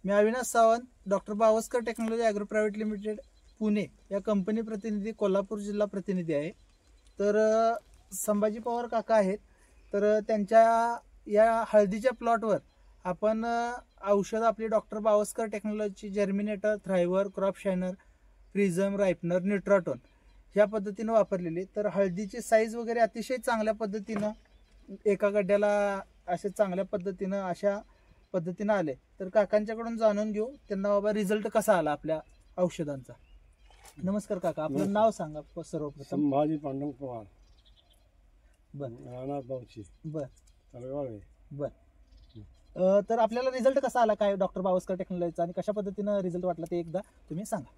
मी Avinash Sawant, doctor Bawaskar technology agro private limited Pune या company प्रतिनिधी, कोल्हापूर जिल्हा प्रतिनिधी आहे. तर संभाजी पवार काका आहेत. तर त्यांच्या या हळदीच्या प्लॉटवर आपण औषध आपली doctor Bawaskar technology germinator, thriver, crop shiner, prism, ripener, nutratone ह्या पद्धतीनं वापरलेली. तर हळदीची साईज वगैरे अतिशय चांगल्या पद्धतीनं एका गड्ड्याला असे चांगल्या पद्धतीनं अशा पद्धतीनं आले. तर काकांच्याकडून जाणून घेऊ त्यांना बाबा रिझल्ट कसा आला आपल्या औषधांचा. नमस्कार काका, आपलं नाव सांगा सर्वप्रथम. संभाजी पांडुरंग पवार. बर. राहणार बावची. बर तळेगाव. बर. तर आपल्याला रिझल्ट कसा आला काय डॉक्टर बावस्कर टेक्नॉलॉजीचा आणि कशा पद्धतीनं रिझल्ट वाटला ते एकदा तुम्ही सांगा.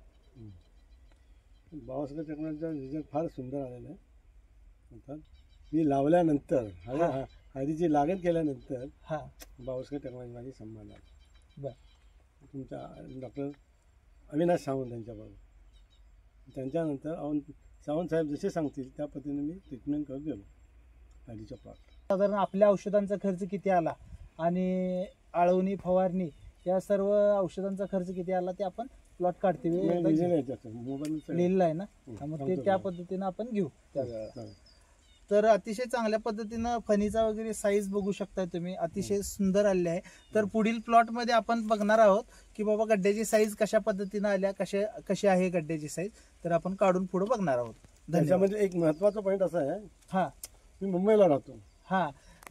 बावस्कर टेक्नॉलॉजीचा रिझल्ट फार सुंदर आलेला आहे. अर्थात मी लावल्यानंतर हळदीची लागण केल्यानंतर बावस्कर टेक्नॉलॉजी माझी संभाळला. बर. तुमच्या डॉक्टर अविनाश सावंत त्यांच्याबरोबर, त्यांच्यानंतर सावंत साहेब जसे सांगतील त्या पद्धतीने मी ट्रीटमेंट करत गेलो हळदीच्या प्लॉट. साधारण आपल्या औषधांचा खर्च किती आला आणि आळवणी, फवारणी या सर्व औषधांचा खर्च किती आला ते आपण प्लॉट काढते लिहिलेलं आहे ना, मग ते त्या पद्धतीनं आपण घेऊ त्यावेळेला. तर अतिशय चांगल्या पद्धतीनं फणीचा वगैरे साईज बघू शकताय तुम्ही, अतिशय सुंदर आलेली आहे. तर पुढील प्लॉटमध्ये आपण बघणार आहोत की बाबा गड्ड्याची साईज कशा पद्धतीनं आल्या, कशी आहे गड्ड्याची साईज, तर आपण काढून पुढे बघणार आहोत. त्याच्यामध्ये एक महत्वाचा पॉईंट असा आहे, मी मुंबईला राहतो.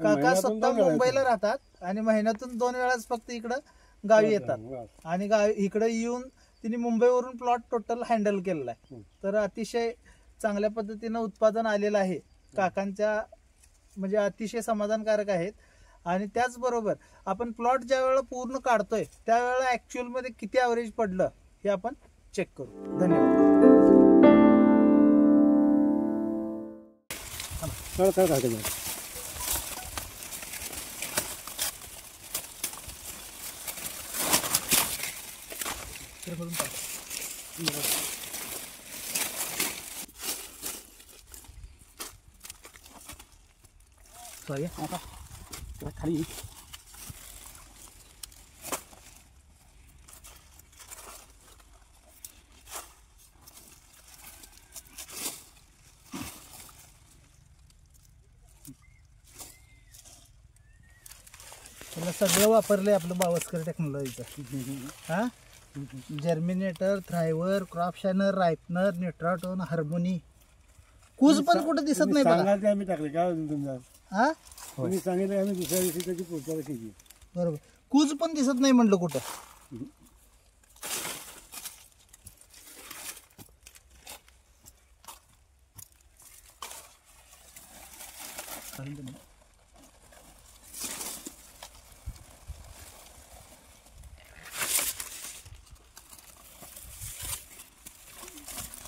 काका स्वतः मुंबईला राहतात आणि महिन्यातून 2 वेळाच फक्त इकडं गावी येतात आणि इकडे येऊन तिने मुंबईवरून प्लॉट टोटल हँडल केलेला आहे. तर अतिशय चांगल्या पद्धतीनं उत्पादन आलेलं आहे काकांच्या, म्हणजे अतिशय समाधानकारक आहेत. आणि त्याचबरोबर आपण प्लॉट ज्या वेळेला पूर्ण काढतोय त्यावेळेला ऍक्च्युअल मध्ये किती ॲव्हरेज पडलं हे आपण चेक करू. धन्यवाद. सॉरी आता खाली सगळं वापरलंय आपलं बावस्कर टेक्नॉलॉजीचं. Germinator, thriver, crop shiner, रायपनर, न्यूट्राटोन, harmony. कूज पण कुठं दिसत नाही बघा. आम्ही टाकले काय तुमचा तुम्ही सांगितलं आम्ही दुसऱ्या दिवशी त्याची पोचायला केली. बरोबर, कूज पण दिसत नाही म्हटलं कुठं.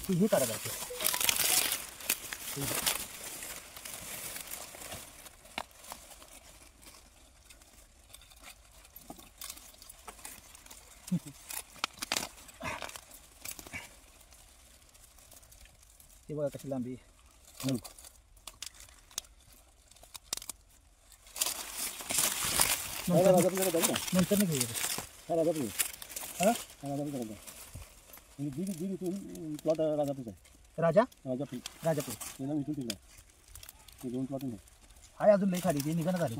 हे काढा जाते. हे बघा कशी लांबी. नंतर नाही घेऊ. प्लॉट राजापूर आहे. राजापूर 2 प्लॉट आहे. अजून लई खाली ती निघणं झाली.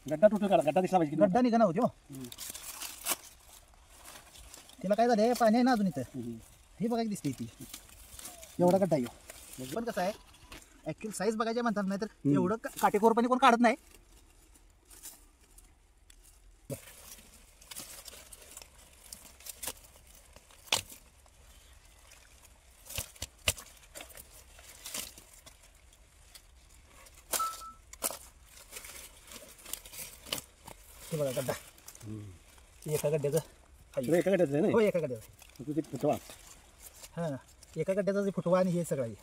गड्डा टोटल काढा, गड्डा दिसला पाहिजे. गड्डा निघणं होती हो. तिला काय झालं, पाणी आहे ना अजून इथं. हे बघा दिसते ती एवढा गड्डा आहे. पण कसं आहे ऍक्च्युअल साईज बघायचे म्हणतात, नाही तर एवढं काटेकोरपणे कोण काढत नाही. बघा गड्डा एका गड्ड्याचं एका गड्ड्याचं आहे ना. हो, एका गड्ड्याचं. किती फुटवा. एका गड्ड्याचा फुटवा आणि हे सगळं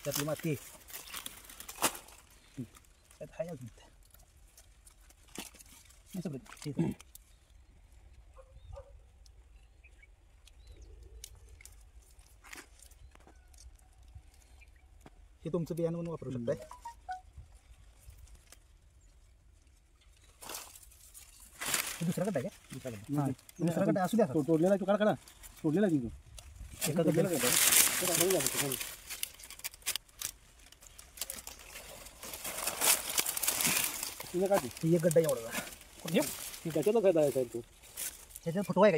त्यातली माती त्यात आहे अजून सगळं ठीक आहे. हे तुमचं बियाणं म्हणून वापरू शकताय. दुसरा गड्डा आहे का? दुसरा गड्डा असू द्या. तोडलेला आहे तो काढा तोडलेला आहे एका गड्ड्याला तिने काढली एक गड्डा एवढा त्याच्यातच आहे तो त्याच्यात फुटवा आहे का?